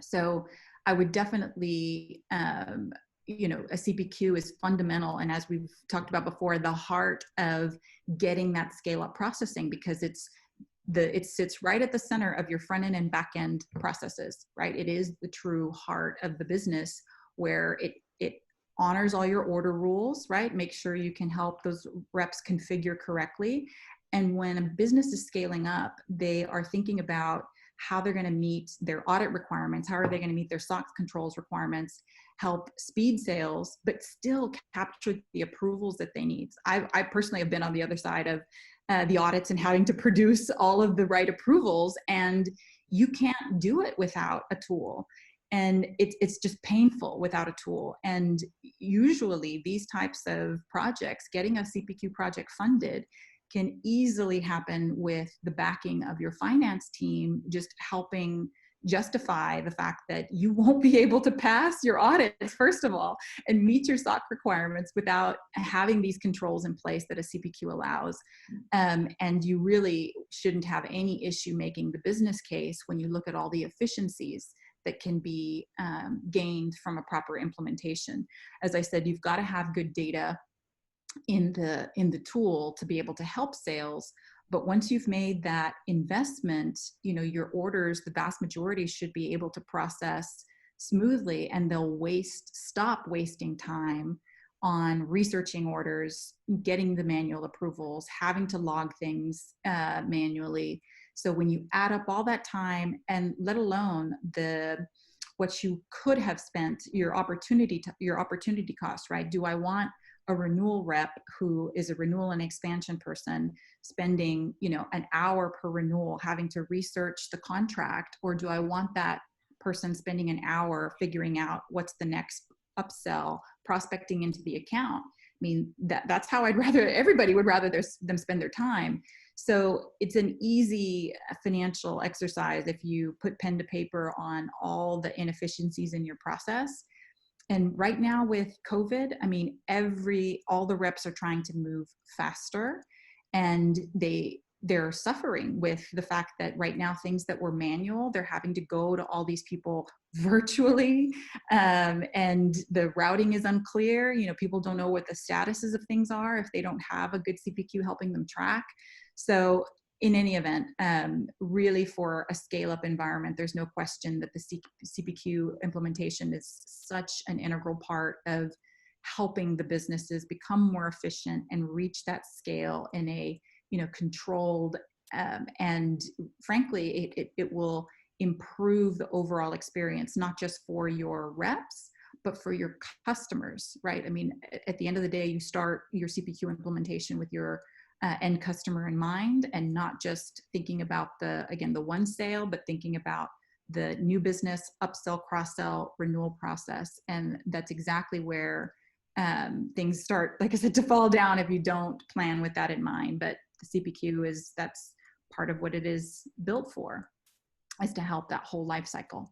So I would definitely, a CPQ is fundamental. And as we've talked about before, the heart of getting that scale up processing, because it sits right at the center of your front end and back end processes, right? It is the true heart of the business, where it honors all your order rules, right? Make sure you can help those reps configure correctly. And when a business is scaling up, they are thinking about how they're going to meet their audit requirements, how are they going to meet their SOX controls requirements, help speed sales, but still capture the approvals that they need. I personally have been on the other side of the audits and having to produce all of the right approvals, and you can't do it without a tool. And it's just painful without a tool. And usually these types of projects, getting a CPQ project funded, can easily happen with the backing of your finance team, just helping justify the fact that you won't be able to pass your audits, first of all, and meet your SOC requirements without having these controls in place that a CPQ allows. And you really shouldn't have any issue making the business case when you look at all the efficiencies that can be gained from a proper implementation. As I said, you've got to have good data in the tool to be able to help sales. But once you've made that investment, your orders, the vast majority, should be able to process smoothly, and they'll stop wasting time on researching orders, getting the manual approvals, having to log things manually. So when you add up all that time, and let alone what you could have spent, your opportunity cost, right? Do I want a renewal rep who is a renewal and expansion person spending, an hour per renewal having to research the contract? Or do I want that person spending an hour figuring out what's the next upsell, prospecting into the account? I mean, that's how everybody would rather them spend their time. So it's an easy financial exercise if you put pen to paper on all the inefficiencies in your process. And right now with COVID, I mean, all the reps are trying to move faster, and they're suffering with the fact that right now things that were manual, they're having to go to all these people virtually, and the routing is unclear. People don't know what the statuses of things are if they don't have a good CPQ helping them track. So in any event, really for a scale-up environment, there's no question that the CPQ implementation is such an integral part of helping the businesses become more efficient and reach that scale in a controlled, and frankly, it will improve the overall experience, not just for your reps, but for your customers, right? I mean, at the end of the day, you start your CPQ implementation with your end customer in mind, and not just thinking about the one sale, but thinking about the new business, upsell, cross-sell, renewal process. And that's exactly where things start, like I said, to fall down if you don't plan with that in mind. But the CPQ that's part of what it is built for, is to help that whole life cycle.